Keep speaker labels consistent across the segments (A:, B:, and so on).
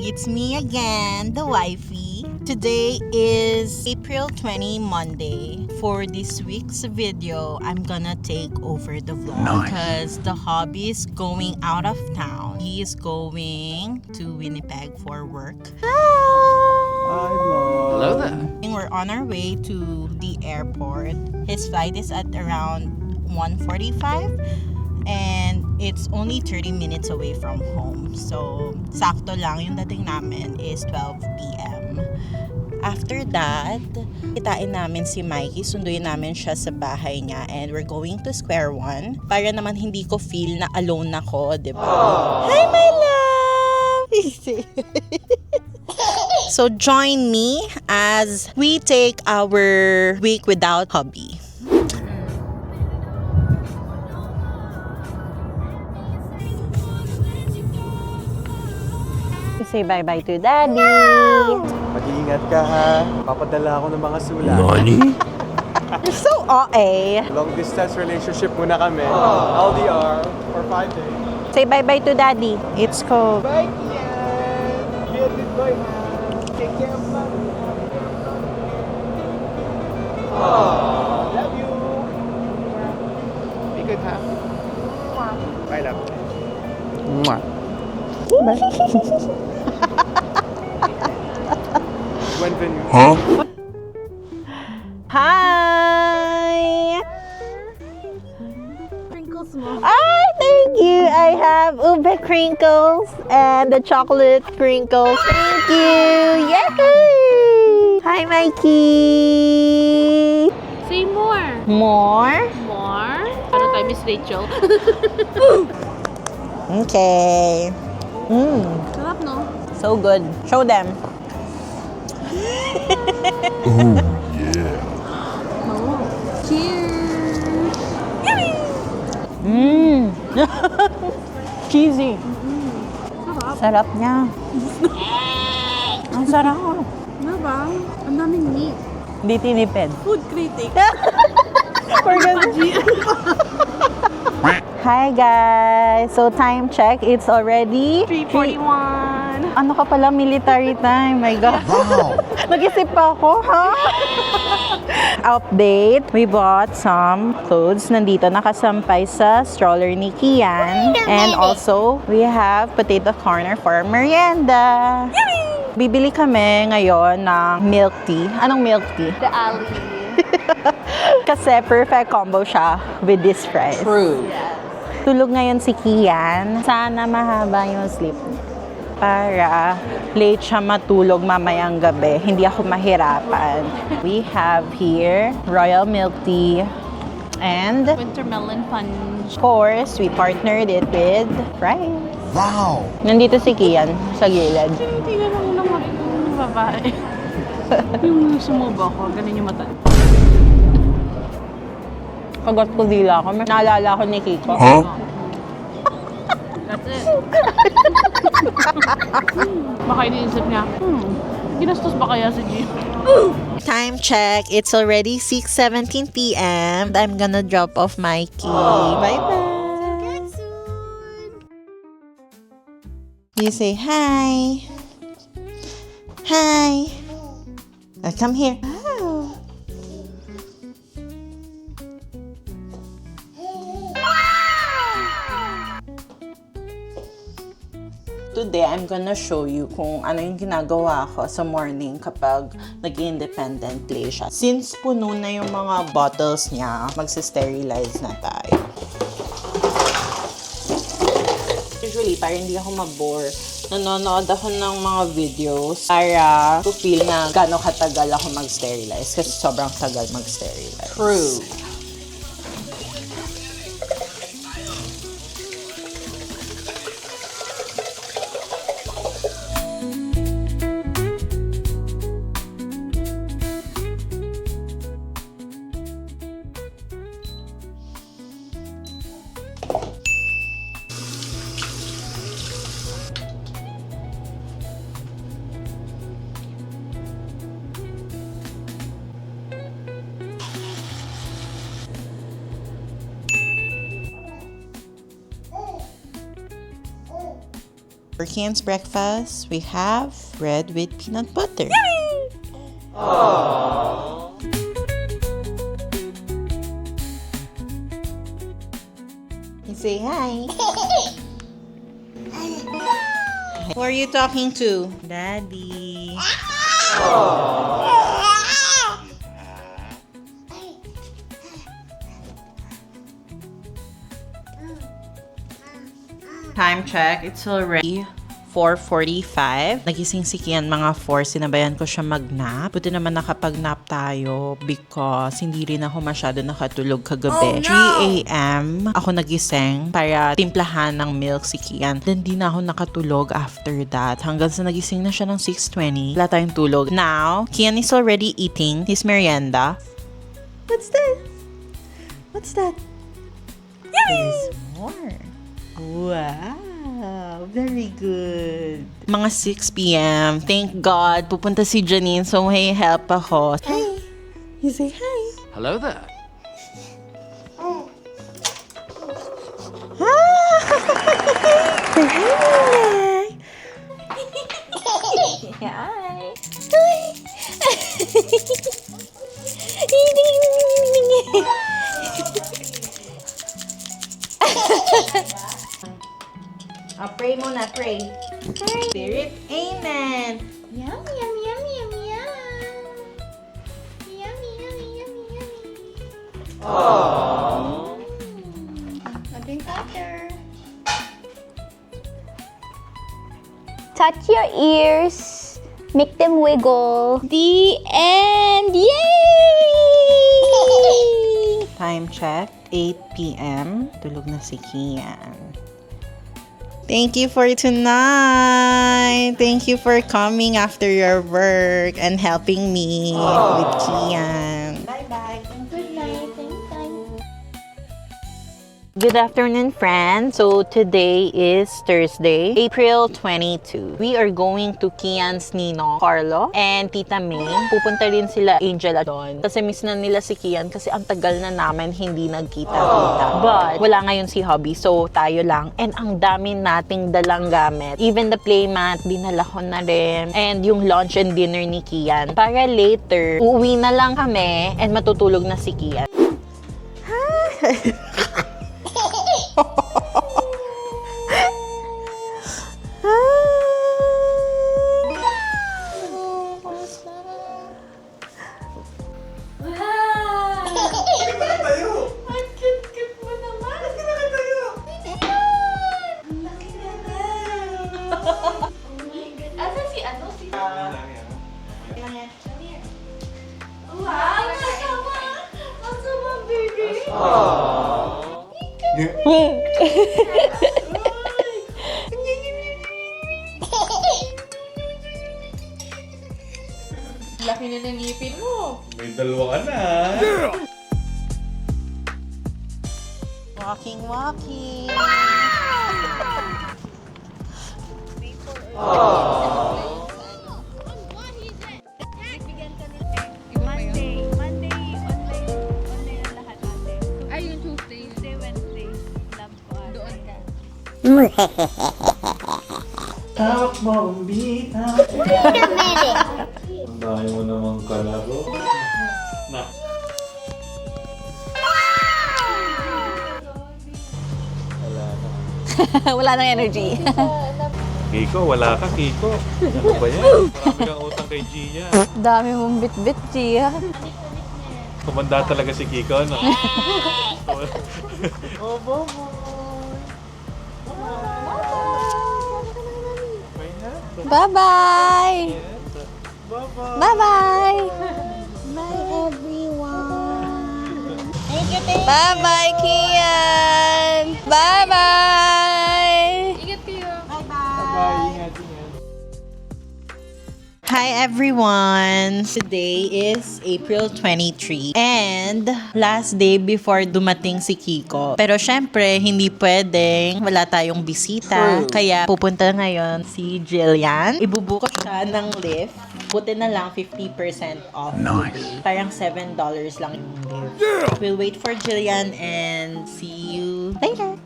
A: It's me again, the wifey. Today is April 20, Monday. For this week's video, I'm gonna take over the vlog because the hubby is going out of town. He is going to Winnipeg for work.
B: Hi, Mom.
C: Hello there.
A: We're on our way to the airport. His flight is at around 1:45 and it's only 30 minutes away from home. So, sakto lang yung dating namin is 12 p.m. After that, kitain namin si Mikey, sunduin namin siya sa bahay niya and we're going to Square One para naman hindi ko feel na alone ako, di ba? Hi, my love! So join me as we take our week without hubby. Say bye-bye to Daddy.
B: Mag-iingat ka ha. Papadala ako ng mga sulat.
A: You're so OA.
B: Long distance relationship muna kami. LDR for 5 days.
A: Say bye-bye to Daddy. It's cold.
B: Bye, Kian! Be a good boy ha. Take care of mommy. Love you. Be good ha. Bye, love. Bienvenue.
A: Hi!
D: Crinkles mo.
A: Ah, thank you. I have ube crinkles and the chocolate crinkles. Thank you. Yay! Hi, Mikey.
D: Say more.
A: More?
D: More? Ano tayo, Miss Rachel?
A: Okay.
D: Sarap, no?
A: So good. Show them.
D: Oo. Cheers!
A: Cheesy.
D: Sarap.
A: Sarap niya. Ang sarap.
D: Ano ba? Ang daming meat.
A: Hindi tinipid.
D: Food critic.
A: Hi guys! So time check, it's already
D: 3:41.
A: Ano ka pala, military time. My God. Wow. Nag-isip pa ako, ha? Update. We bought some clothes. Nandito nakasampay sa stroller ni Kian. And also, we have potato corner for merienda. Bibili kami ngayon ng milk tea. Anong milk tea?
D: The alley.
A: Kasi perfect combo siya with this fries.
C: True.
A: Tulog ngayon si Kian. Sana mahaba yung sleep para late siya matulog mamayang gabi. Hindi ako mahirapan. We have here royal milk tea and
D: Winter melon punch.
A: of course, we partnered it with fries.
C: Wow.
A: Nandito si Kian sa gilid.
D: Tinitingnan ako ng babae. Yung sumubo ko, ganun yung mata.
A: Kagat ko dila ako. Naalala ko ni Kiko.
D: That's it. Baka iniisip niya, ginastos ba kaya si G?
A: Time check. It's already 6:17 p.m. I'm gonna drop off Mikey. Bye-bye. You say hi. Hi. Come here. Today, I'm gonna show you kung ano yung ginagawa ko sa morning kapag nag-independent play siya. Since puno na yung mga bottles niya, magsisterilize na tayo. Usually, para hindi ako mabore, nanonood ako ng mga videos para to feel na gano'ng katagal ako mag-sterilize kasi sobrang tagal mag-sterilize.
C: True.
A: For Kian's breakfast, we have bread with peanut butter. You say hi. Who are you talking to? Daddy. Time check, it's already 4:45. Nagising si Kian mga 4. Sinabayan ko siya mag-nap. Buti naman nakapag-nap tayo because hindi rin ako masyado nakatulog kagabi. 3 a.m. ako nagising para timplahan ng milk si Kian. Then di na ako nakatulog after that. Hanggang sa nagising na siya ng 6:20. Wala tayong tulog. Now, Kian is already eating his merienda. What's that? What's that? There's more. Wow, very good. Mga 6 p.m. Thank God, pupunta si Janine so may help ako. Hi. You say hi.
C: Hello there.
A: Say hi.
E: Hi.
A: Pray muna, pray. Spirit, amen.
E: Yum, yum, yum, yum, yum. Yummy, yummy, yummy, yummy. Aww. Drink after. Touch your ears. Make them wiggle. The end. Yay!
A: Time check, 8 p.m. Tulog na si Kian. Thank you for tonight. Thank you for coming after your work and helping me with Kian. Bye-bye.
E: Good night. Thank you.
A: Good afternoon, friends. So today is Thursday, April 22. We are going to Kian's Ninong, Carlo, and Tita May. Pupunta rin sila Angela doon. Kasi miss na nila si Kian kasi ang tagal na namin hindi nagkita-kita. But wala ngayon si Hubby, so tayo lang. And ang dami nating dalang gamit. Even the playmat, dinala ko na rin. And yung lunch and dinner ni Kian. Para later, uuwi na lang kami and matutulog na si Kian.
D: Laki na ng ngipin mo.
B: May dalawa ka na.
A: Walking.
E: Monday online ang lahat ate.
D: Ay, yung Tuesday.
E: Tuesday, Wednesday, love ko ate.
D: Doon ka.
B: Hawak mo ang bita. Ang dami mo namang kalaro. Na. Wala na.
E: Wala nang energy.
B: Kiko, wala ka, Kiko. Ano ba yan? Marami kang utang kay Gia.
E: Dami mong bit-bit, Gia.
B: Kumanda talaga si Kiko, no?
E: Bye-bye!
B: Bye-bye.
E: Bye-bye! Bye, everyone! Bye-bye, Kian! Bye-bye!
D: Ingat kayo.
B: Bye-bye. Ingat.
A: Hi everyone! Today is April 23 and last day before dumating si Kiko. Pero syempre, hindi pwedeng wala tayong bisita. Kaya pupunta ngayon si Jillian. Ibubuko siya ng lift. Buti na lang 50% off. Nice. Parang $7 lang yung lift. Yeah! We'll wait for Jillian and see you later.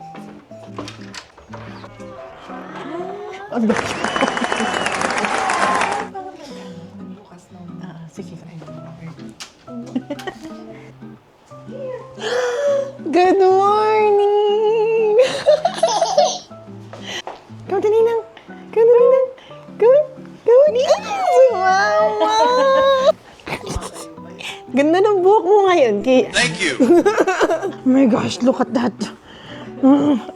A: Sige, kain.
C: Good morning! Come to Ninang! Come to Ninang! Come! Come! Si Mama! Ganda ng buhok mo ngayon, Ki.
B: Thank you.
C: Oh my gosh, look at that.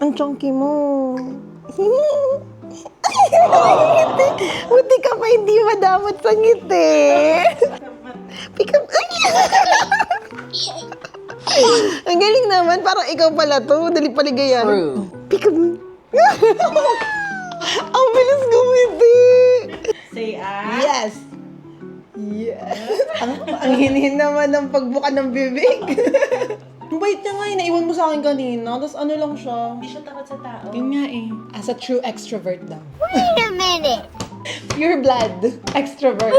C: Ang chunky mo. Buti ka pa hindi madamot sa ngiti. Pick up. Ang galing naman, parang ikaw pala to. Dali paligayan.
A: True.
C: Pick up. Ang bilis gumiti.
A: Say
C: Yes. Yes. ang hinin naman ng pagbuka ng bibig. Ang bait niya nga eh. Naiwan mo sa akin kanina. Tapos ano lang siya.
A: Hindi siya takot sa tao.
C: Yun nga eh. As a true extrovert daw.
E: Wait a minute.
C: Pure blood. Extrovert.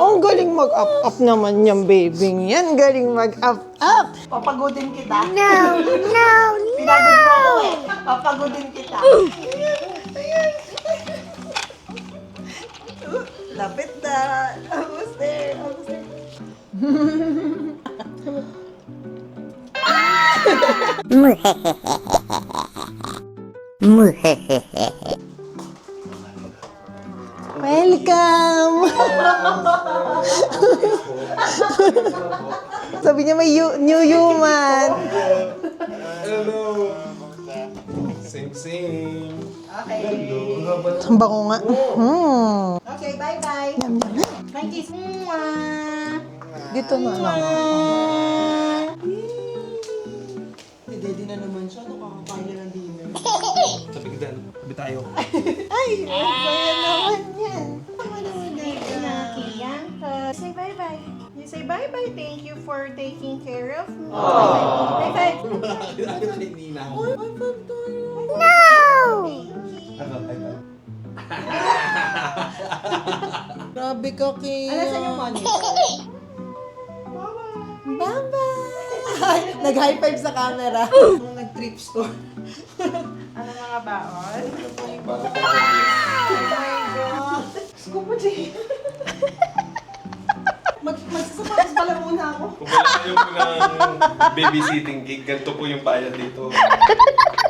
C: Oh, galing mag-up-up naman yung baby yan. Galing mag-up-up.
A: Papagodin kita.
E: No, no,
A: Pinagod mo ako eh. Papagodin kita. Lapit na. Almost there. Almost there.
C: Welcome! Sabi niya may new human.
B: Hello. Same.
A: Okay.
C: Ang bango nga.
A: Okay, bye-bye. Thank you.
C: Dito na lang.
A: Daddy na naman siya. Nakakakain niya ng dinner.
B: Sa bigdan. Sabi tayo.
A: Ay, saya naman yan. Tama naman na Kian. Say bye-bye. You say bye-bye. Thank you for taking care of me. Bye-bye.
C: Grabe ka, Kim.
A: Ano saan yung monitor?
C: Bye-bye! Nag-high five sa camera. Nag-trip store.
A: Ano mga baon?
C: Scoop mo, Jay. Magsasapatos pala muna ako.
B: Kung wala kayo po ng babysitting gig, ganito po yung bayad dito.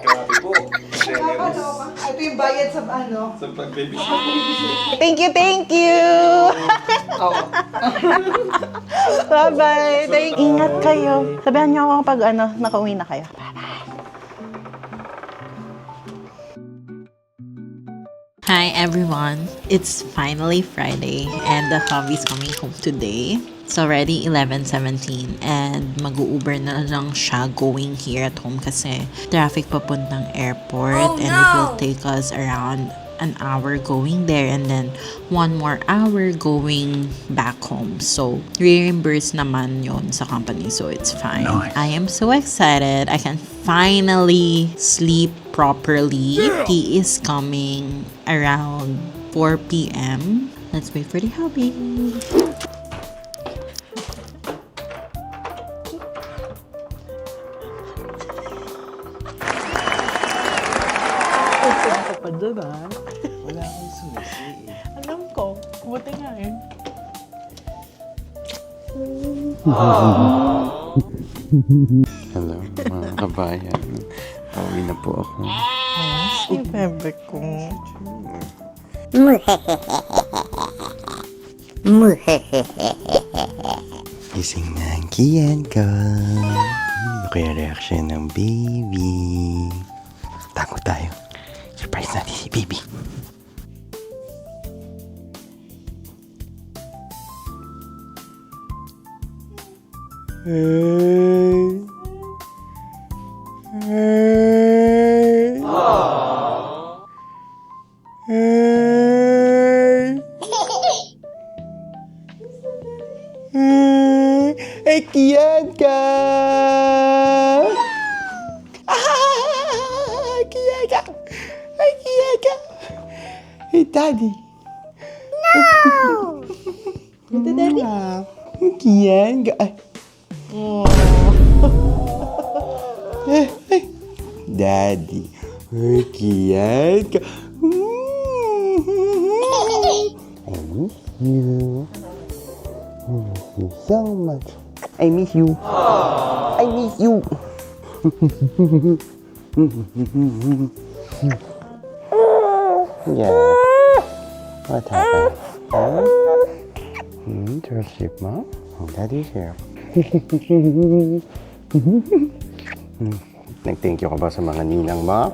B: Grabe po. Generous.
C: Ito yung bayad sa ano.
B: Sa pag-babysit.
C: Thank you! Bye-bye! Ingat kayo. Sabihan niyo ako pag nakauwi na kayo.
A: Hi everyone! It's finally Friday and the hubby's coming home today. It's already 11:17 and mag-u-Uber na lang siya going here at home kasi traffic papuntang airport and it will take us around an hour going there and then 1 more hour going back home. So, reimburse naman yon sa company so it's fine. Nice. I am so excited. I can finally sleep properly. He is coming around 4 p.m. Let's wait for the hubby.
B: Wala akong susi.
A: Alam ko. Buti nga eh.
F: Hello, mga kabayan. Pauwi na po ako.
A: Si bebe ko.
F: Gising na ang Kian ko. Ano kaya reaction ng baby? Tago tayo. Surprise natin si baby. Hey. Hey. Hey. Hey, Kian ka! Kian ka! Hey, Kian ka! Hey, Daddy! No! Ito, Daddy? Kian ka! Ay. Daddy, Kian ka. I miss you. I miss you so much. I miss you. I miss you. Yeah. What happened? Huh? You're asleep, Mom? Daddy's here. Nag-thank you ka ba sa mga ninang mo?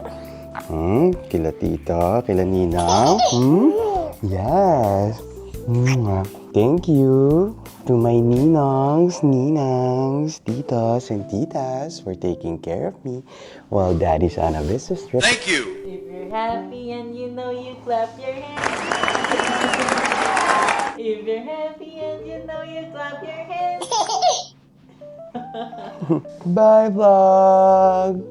F: Kila tita, kila ninang? Yes. Thank you to my ninongs, titos, and titas for taking care of me while Daddy's on a business trip.
B: Thank you!
A: If you're happy and you know you clap your hands. If you're happy and you know you clap your hands.
F: Bye, vlog!